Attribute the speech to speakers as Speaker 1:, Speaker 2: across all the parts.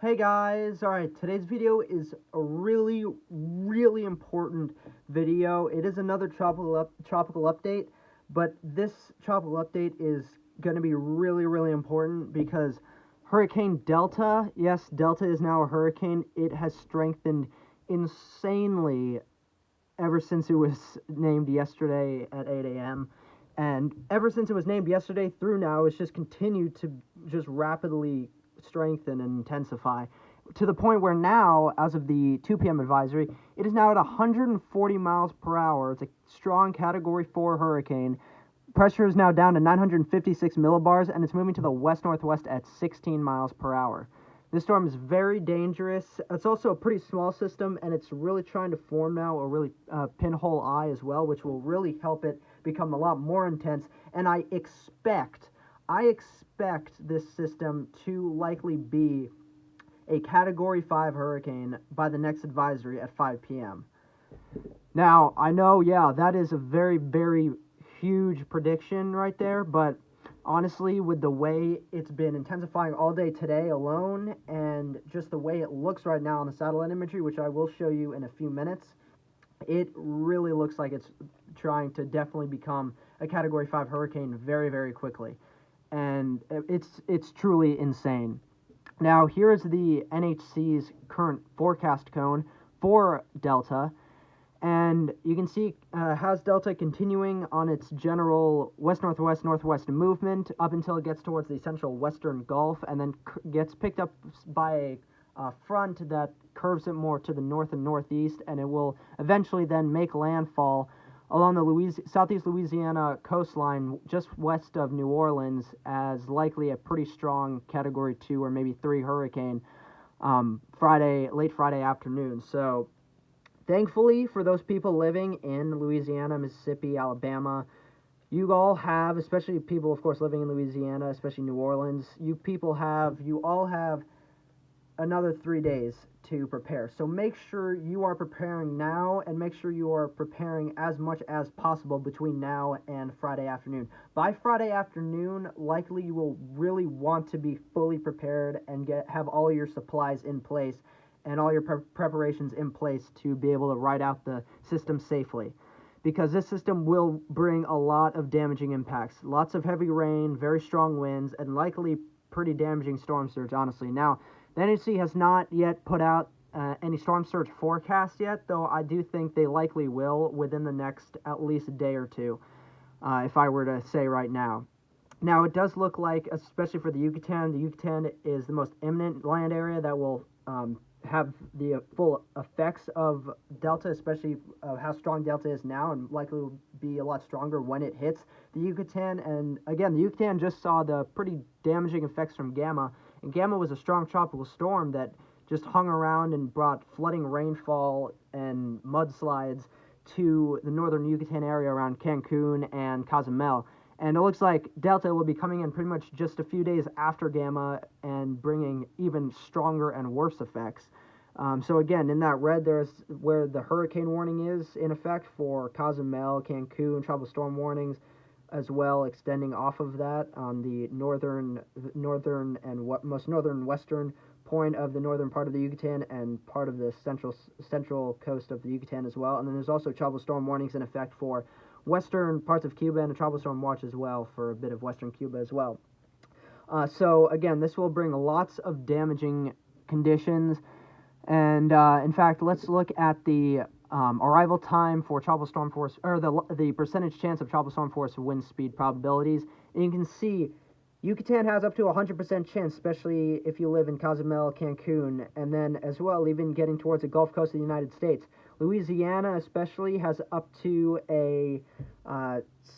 Speaker 1: Hey guys, alright, today's video is a really important video. It is another tropical update, but this tropical update is going to be really important because Hurricane Delta, yes, Delta is now a hurricane. It has strengthened insanely ever since it was named yesterday at 8 a.m. And ever since it was named yesterday through now, it's just continued to just rapidly strengthen and intensify to the point where now, as of the 2 p.m. advisory, it is now at 140 miles per hour. It's a strong Category 4 hurricane. Pressure is now down to 956 millibars, and it's moving to the west-northwest at 16 miles per hour. This storm is very dangerous. It's also a pretty small system, and it's really trying to form now a really pinhole eye as well, which will really help it become a lot more intense. And I expect this system to likely be a Category 5 hurricane by the next advisory at 5 p.m. Now, I know, yeah, that is a very huge prediction right there, but honestly, with the way it's been intensifying all day today alone, and just the way it looks right now on the satellite imagery, which I will show you in a few minutes, it really looks like it's trying to definitely become a Category 5 hurricane very quickly. And it's truly insane. Now, here's the NHC's current forecast cone for Delta, and you can see has Delta continuing on its general west-northwest-northwest movement up until it gets towards the central western Gulf, and then gets picked up by a front that curves it more to the north and northeast, and it will eventually then make landfall along the southeast Louisiana coastline just west of New Orleans as likely a pretty strong Category 2 or maybe 3 hurricane late Friday afternoon. So thankfully for those people living in Louisiana, Mississippi, Alabama, you all have, especially people of course living in Louisiana, especially New Orleans, you all have another 3 days to prepare. So make sure you are preparing now, and make sure you are preparing as much as possible between now and Friday afternoon. By Friday afternoon, likely you will really want to be fully prepared and have all your supplies in place and all your preparations in place to be able to ride out the system safely. Because this system will bring a lot of damaging impacts. Lots of heavy rain, very strong winds, and likely pretty damaging storm surge, honestly. Now, the NHC has not yet put out any storm surge forecast yet, though I do think they likely will within the next at least a day or two, if I were to say right now. Now, it does look like, especially for the Yucatan is the most imminent land area that will have the full effects of Delta, especially how strong Delta is now, and likely will be a lot stronger when it hits the Yucatan. And again, the Yucatan just saw the pretty damaging effects from Gamma, and Gamma was a strong tropical storm that just hung around and brought flooding rainfall and mudslides to the northern Yucatan area around Cancun and Cozumel. And it looks like Delta will be coming in pretty much just a few days after Gamma and bringing even stronger and worse effects. So again, in that red, there's where the hurricane warning is in effect for Cozumel, Cancun, tropical storm warnings, as well extending off of that on the northern and most northern western point of the northern part of the Yucatan and part of the central coast of the Yucatan as well. And then there's also tropical storm warnings in effect for western parts of Cuba, and a tropical storm watch as well for a bit of western Cuba as well. So again, this will bring lots of damaging conditions, and in fact, let's look at the arrival time for tropical storm force, or the percentage chance of tropical storm force wind speed probabilities. And you can see Yucatan has up to 100% chance, especially if you live in Cozumel, Cancun, and then as well even getting towards the Gulf Coast of the United States. Louisiana especially has up to a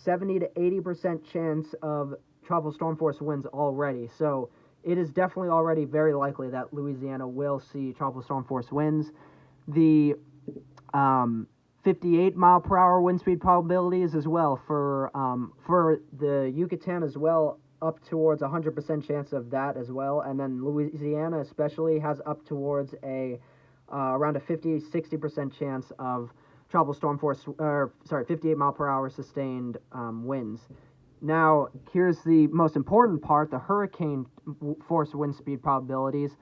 Speaker 1: 70 to 80% chance of tropical storm force winds already. So it is definitely already very likely that Louisiana will see tropical storm force winds. The 58 mile per hour wind speed probabilities as well for the Yucatan as well, up towards 100% chance of that as well. And then Louisiana especially has up towards a around a 50-60% chance of tropical storm force, 58 mile per hour sustained winds. Now, here's the most important part, the hurricane force wind speed probabilities.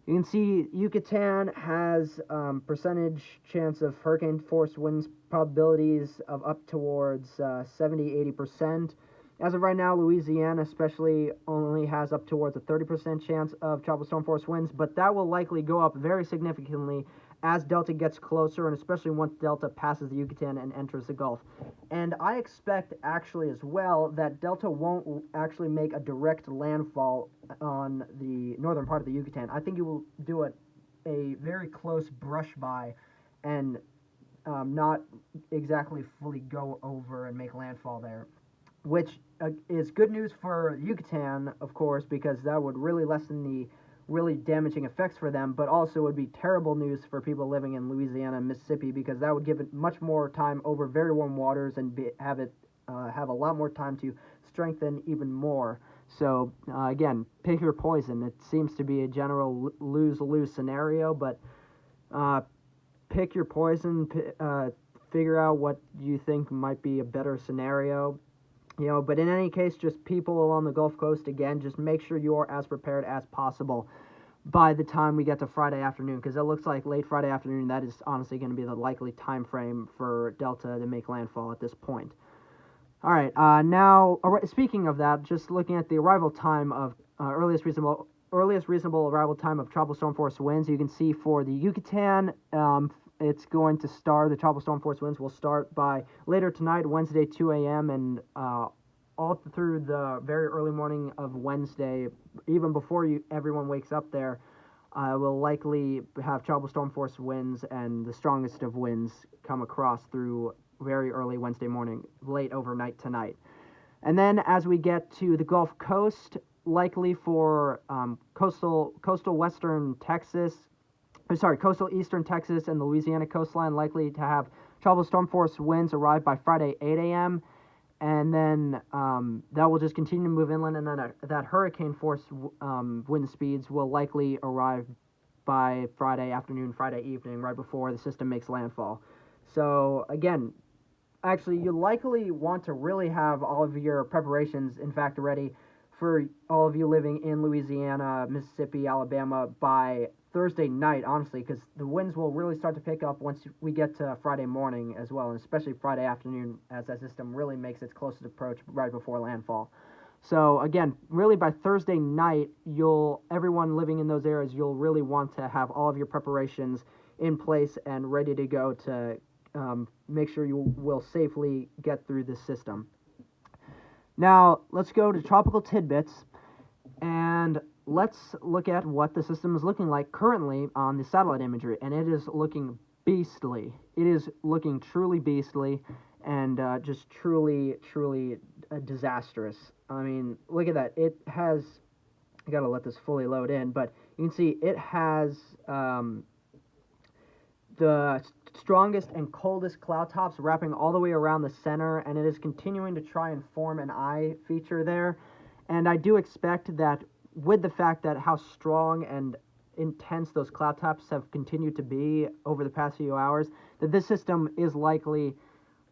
Speaker 1: You can see Yucatan has percentage chance of hurricane force winds probabilities of up towards 70-80%. As of right now, Louisiana especially only has up towards a 30% chance of tropical storm force winds, but that will likely go up very significantly as Delta gets closer, and especially once Delta passes the Yucatan and enters the Gulf. And I expect actually as well that Delta won't actually make a direct landfall on the northern part of the Yucatan. I think it will do a very close brush by and not exactly fully go over and make landfall there, which is good news for Yucatan, of course, because that would really lessen the really damaging effects for them, but also would be terrible news for people living in Louisiana and Mississippi, because that would give it much more time over very warm waters and have a lot more time to strengthen even more. So again, pick your poison. It seems to be a general lose-lose scenario, but pick your poison. Figure out what you think might be a better scenario. But in any case, just people along the Gulf Coast, again, just make sure you are as prepared as possible by the time we get to Friday afternoon, because it looks like late Friday afternoon, that is honestly going to be the likely time frame for Delta to make landfall at this point. All right, now, speaking of that, just looking at the arrival time of earliest reasonable arrival time of tropical storm force winds, you can see for the Yucatan, it's going to start, the tropical storm force winds will start by later tonight, Wednesday, 2 a.m., and all through the very early morning of Wednesday, even before everyone wakes up there, will likely have tropical storm force winds and the strongest of winds come across through very early Wednesday morning, late overnight tonight. And then as we get to the Gulf Coast, likely for coastal western Texas, coastal eastern Texas and the Louisiana coastline, likely to have tropical storm force winds arrive by Friday 8 a.m. And then that will just continue to move inland, and then that hurricane force wind speeds will likely arrive by Friday afternoon, Friday evening, right before the system makes landfall. So again, actually, you likely want to really have all of your preparations, in fact, ready for all of you living in Louisiana, Mississippi, Alabama by Thursday night, honestly, because the winds will really start to pick up once we get to Friday morning as well, and especially Friday afternoon as that system really makes its closest approach right before landfall. So again, really by Thursday night, everyone living in those areas, you'll really want to have all of your preparations in place and ready to go to make sure you will safely get through this system. Now, let's go to tropical tidbits, and let's look at what the system is looking like currently on the satellite imagery, and it is looking beastly. It is looking truly beastly and just truly disastrous. I mean, look at that. It has, I gotta let this fully load in, but you can see it has the strongest and coldest cloud tops wrapping all the way around the center, and it is continuing to try and form an eye feature there. And I do expect that with the fact that how strong and intense those cloud tops have continued to be over the past few hours, that this system is likely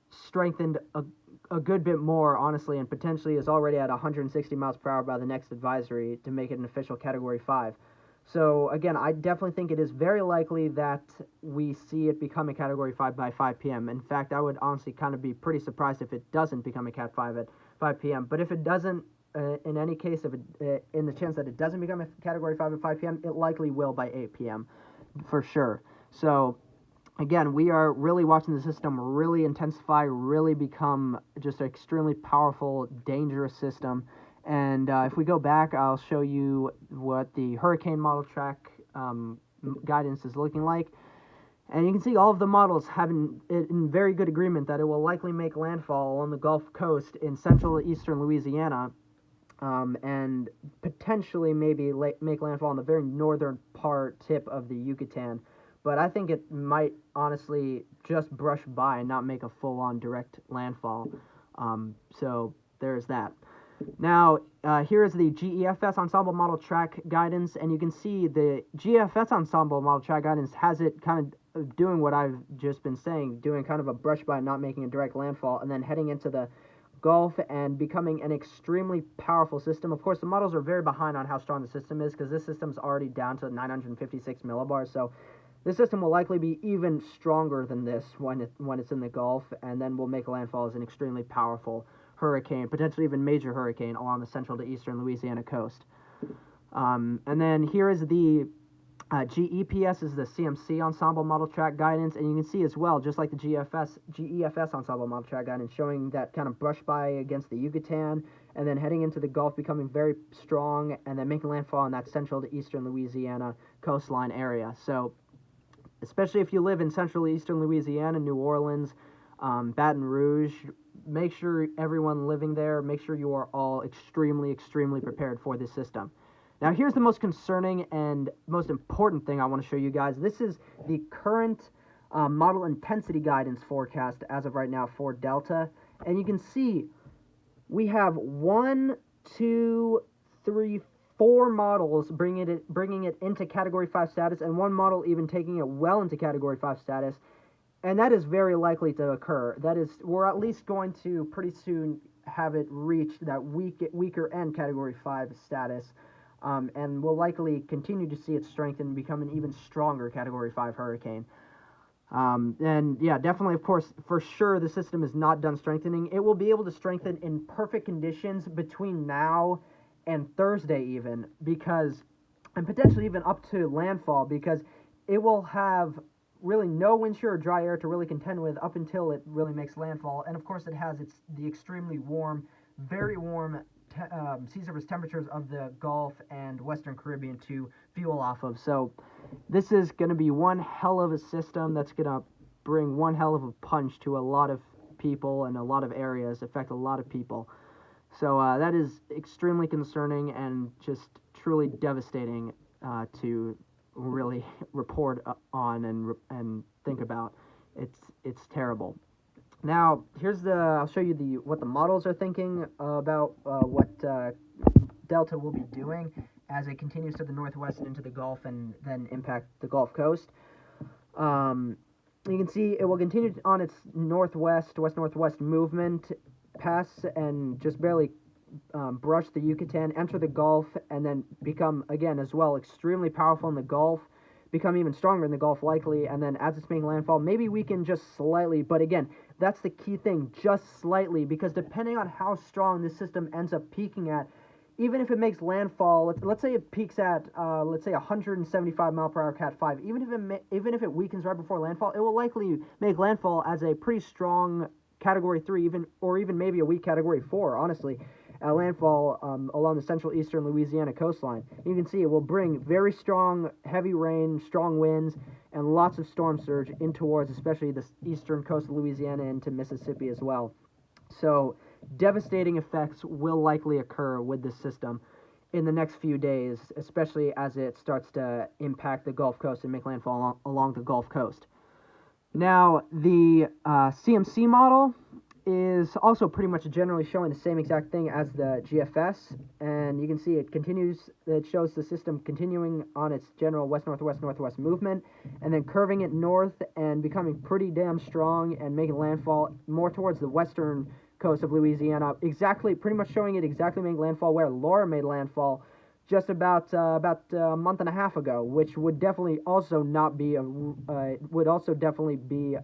Speaker 1: strengthened a good bit more, honestly, and potentially is already at 160 miles per hour by the next advisory to make it an official Category 5. So, again, I definitely think it is very likely that we see it become a Category 5 by 5 p.m. In fact, I would honestly kind of be pretty surprised if it doesn't become a Cat 5 at 5 p.m. But if it doesn't, in any case, in the chance that it doesn't become a Category 5 at 5 p.m., it likely will by 8 p.m. for sure. So, again, we are really watching the system really intensify, really become just an extremely powerful, dangerous system. And if we go back, I'll show you what the hurricane model track guidance is looking like. And you can see all of the models have in very good agreement that it will likely make landfall on the Gulf Coast in central eastern Louisiana, and potentially maybe make landfall on the very northern tip of the Yucatan. But I think it might honestly just brush by and not make a full-on direct landfall. So there's that. Now, here is the GEFS Ensemble Model Track Guidance, and you can see the GEFS Ensemble Model Track Guidance has it kind of doing what I've just been saying, doing kind of a brush by, not making a direct landfall, and then heading into the Gulf and becoming an extremely powerful system. Of course, the models are very behind on how strong the system is because this system's already down to 956 millibars. So this system will likely be even stronger than this when it's in the Gulf, and then will make landfall as an extremely powerful hurricane, potentially even major hurricane along the central to eastern Louisiana coast. And then here is the GEPS is the CMC Ensemble Model Track Guidance, and you can see as well, just like the GEFS Ensemble Model Track Guidance, showing that kind of brush by against the Yucatan, and then heading into the Gulf, becoming very strong, and then making landfall in that central to eastern Louisiana coastline area. So, especially if you live in central eastern Louisiana, New Orleans, Baton Rouge, make sure everyone living there, make sure you are all extremely, extremely prepared for this system. Now, here's the most concerning and most important thing I want to show you guys. This is the current model intensity guidance forecast as of right now for Delta. And you can see we have 1, 2, 3, 4 models bringing it into Category 5 status, and 1 model even taking it well into Category 5 status. And that is very likely to occur. That is, we're at least going to pretty soon have it reach that weaker end Category 5 status. And we'll likely continue to see it strengthen and become an even stronger Category 5 hurricane. And yeah, definitely, of course, for sure, the system is not done strengthening. It will be able to strengthen in perfect conditions between now and Thursday even, because, and potentially even up to landfall, because it will have really no wind shear or dry air to really contend with up until it really makes landfall. And of course, it has the extremely warm, very warm sea surface temperatures of the Gulf and Western Caribbean to fuel off of. So this is going to be one hell of a system that's going to bring one hell of a punch to a lot of people and a lot of areas, affect a lot of people. So that is extremely concerning and just truly devastating to really report on and think about. It's terrible. Now, I'll show you what the models are thinking about what Delta will be doing as it continues to the northwest and into the Gulf and then impact the Gulf Coast. You can see it will continue on its west-northwest movement, pass and just barely brush the Yucatan, enter the Gulf, and then become, again, as well, extremely powerful in the Gulf, become even stronger in the Gulf likely, and then as it's making landfall, maybe weaken just slightly, but again, that's the key thing, just slightly, because depending on how strong this system ends up peaking at, even if it makes landfall, let's say it peaks at, let's say 175 mile per hour Cat 5, even if it weakens right before landfall, it will likely make landfall as a pretty strong Category 3, or even maybe a weak Category 4, honestly, landfall along the central eastern Louisiana coastline. You can see it will bring very strong, heavy rain, strong winds, and lots of storm surge in towards especially the eastern coast of Louisiana into Mississippi as well. So devastating effects will likely occur with this system in the next few days, especially as it starts to impact the Gulf Coast and make landfall along the Gulf Coast. Now, the CMC model is also pretty much generally showing the same exact thing as the GFS, and you can see it shows the system continuing on its general west-northwest-northwest movement, and then curving it north and becoming pretty damn strong and making landfall more towards the western coast of Louisiana, pretty much showing it exactly making landfall where Laura made landfall just about a month and a half ago, which would definitely also be a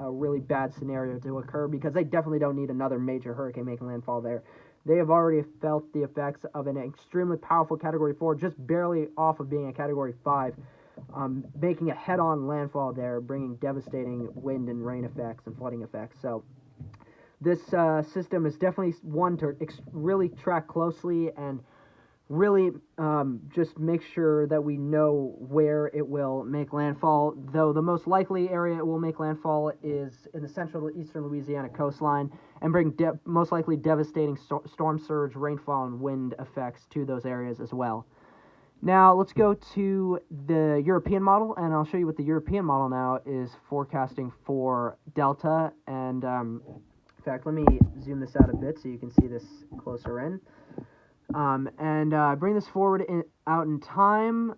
Speaker 1: really bad scenario to occur, because they definitely don't need another major hurricane making landfall there. They have already felt the effects of an extremely powerful Category 4, just barely off of being a Category 5, making a head-on landfall there, bringing devastating wind and rain effects and flooding effects. So this system is definitely one to really track closely and really just make sure that we know where it will make landfall, though the most likely area it will make landfall is in the central eastern Louisiana coastline and bring most likely devastating storm surge, rainfall, and wind effects to those areas as well. Now, let's go to the European model, and I'll show you what the European model now is forecasting for Delta. And in fact, let me zoom this out a bit so you can see this closer in. Bring this forward out in time.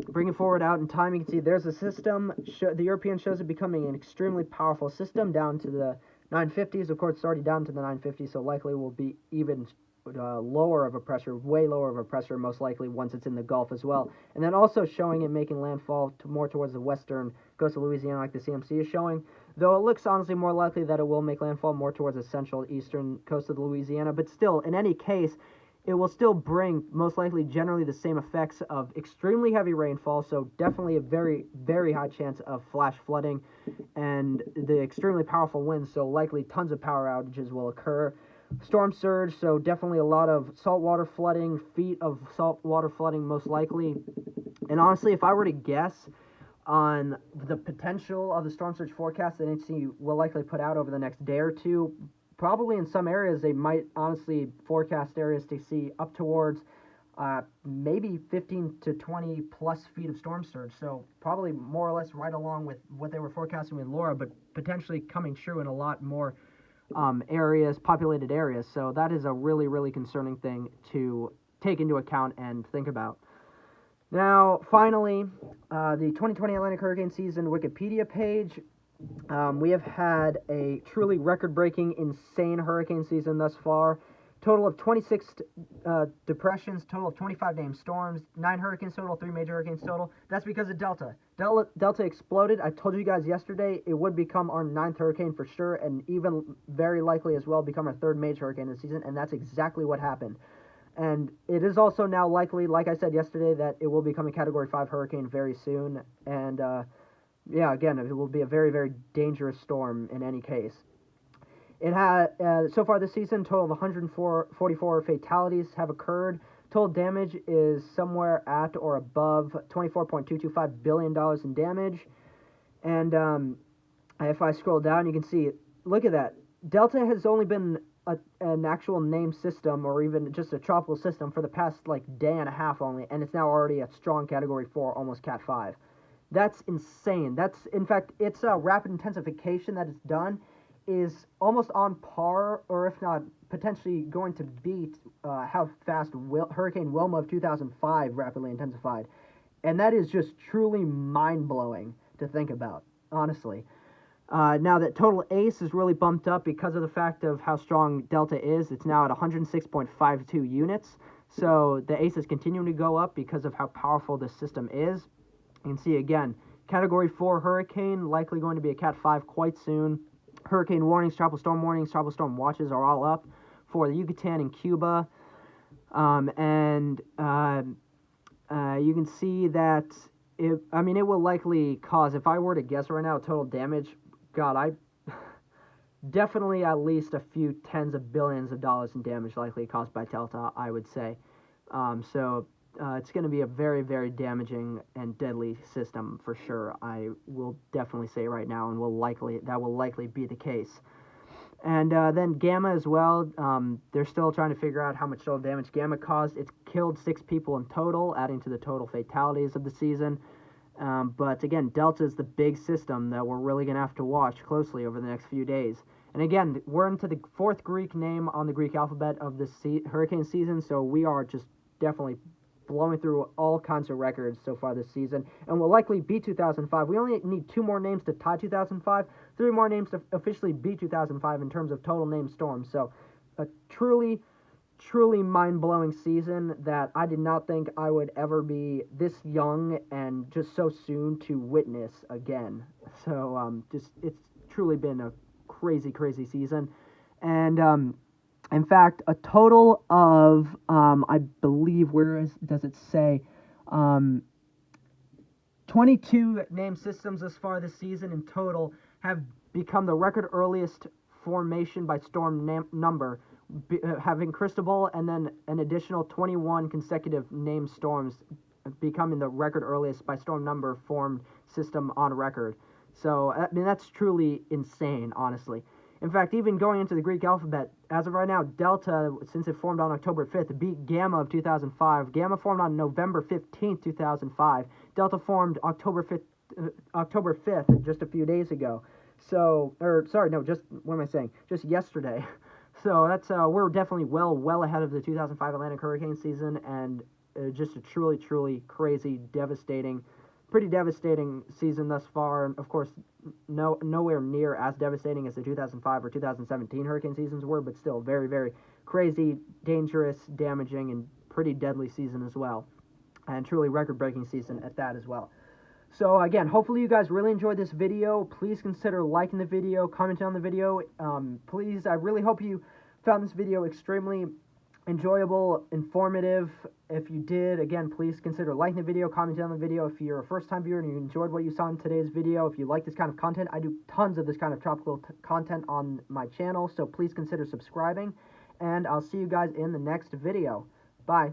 Speaker 1: Bring it forward out in time. You can see there's a system. The European shows it becoming an extremely powerful system down to the 950s, of course, it's already down to the 950s, so likely will be even lower of a pressure, way lower of a pressure, most likely once it's in the Gulf as well. And then also showing it making landfall more towards the western coast of Louisiana, like the CMC is showing. Though it looks honestly more likely that it will make landfall more towards the central eastern coast of Louisiana. But still, in any case, it will still bring most likely generally the same effects of extremely heavy rainfall, so definitely a very, very high chance of flash flooding, and the extremely powerful winds, so likely tons of power outages will occur. Storm surge, so definitely a lot of saltwater flooding, feet of saltwater flooding most likely. And honestly, if I were to guess on the potential of the storm surge forecast that NHC will likely put out over the next day or two, probably in some areas they might honestly forecast areas to see up towards maybe 15 to 20 plus feet of storm surge. So probably more or less right along with what they were forecasting with Laura, but potentially coming true in a lot more areas, populated areas. So that is a really, really concerning thing to take into account and think about. Now, finally, the 2020 Atlantic hurricane season Wikipedia page. We have had a truly record-breaking, insane hurricane season thus far. Total of 26 depressions, total of 25 named storms, 9 hurricanes total, 3 major hurricanes total. That's because of Delta. Delta exploded. I told you guys yesterday it would become our 9th hurricane for sure, and even very likely as well become our 3rd major hurricane of the season, and that's exactly what happened. And it is also now likely, like I said yesterday, that it will become a Category 5 hurricane very soon, and yeah, again, it will be a very, very dangerous storm in any case. It had, so far this season, total of 144 fatalities have occurred. Total damage is somewhere at or above $24.225 billion in damage. And if I scroll down, you can see, look at that. Delta has only been an actual named system, or even just a tropical system, for the past, like, day and a half only, and it's now already a strong Category 4, almost Cat 5. That's insane. That's, in fact, its rapid intensification that it's done is almost on par, or if not potentially going to beat how fast Hurricane Wilma of 2005 rapidly intensified. And that is just truly mind-blowing to think about, honestly. Now that total ACE is really bumped up because of the fact of how strong Delta is. It's now at 106.52 units. So the ACE is continuing to go up because of how powerful this system is. You can see again, Category 4 hurricane, likely going to be a Cat 5 quite soon. Hurricane warnings, tropical storm watches are all up for the Yucatan and Cuba. You can see that it will likely cause, if I were to guess right now, total damage, God, I definitely at least a few tens of billions of dollars in damage likely caused by Delta, I would say. It's going to be a very, very damaging and deadly system for sure. I will definitely say right now, and that will likely be the case. And then Gamma as well. They're still trying to figure out how much total damage Gamma caused. It's killed 6 people in total, adding to the total fatalities of the season. But again, Delta is the big system that we're really going to have to watch closely over the next few days. And again, we're into the 4th Greek name on the Greek alphabet of this hurricane season, so we are just definitely blowing through all kinds of records so far this season, and will likely beat 2005. We only need 2 more names to tie 2005, 3 more names to officially beat 2005 in terms of total named storms. So a truly, truly mind-blowing season that I did not think I would ever be this young and just so soon to witness again. So it's truly been a crazy, crazy season. And in fact, a total of, I believe, does it say, 22 named systems thus far this season in total have become the record earliest formation by storm number, having Cristobal and then an additional 21 consecutive named storms becoming the record earliest by storm number formed system on record. So, that's truly insane, honestly. In fact, even going into the Greek alphabet, as of right now, Delta, since it formed on October 5th, beat Gamma of 2005. Gamma formed on November 15th, 2005. Delta formed October 5th, just a few days ago. Just yesterday. So that's we're definitely well ahead of the 2005 Atlantic hurricane season, and just a truly, truly crazy, devastating pretty devastating season thus far, and of course, nowhere near as devastating as the 2005 or 2017 hurricane seasons were, but still very, very crazy, dangerous, damaging, and pretty deadly season as well, and truly record-breaking season at that as well. So again, hopefully you guys really enjoyed this video. Please consider liking the video, commenting on the video. Please, I really hope you found this video extremely enjoyable, informative. If you did, again, please consider liking the video, commenting on the video. If you're a first-time viewer and you enjoyed what you saw in today's video, if you like this kind of content, I do tons of this kind of tropical content on my channel, so please consider subscribing, and I'll see you guys in the next video. Bye.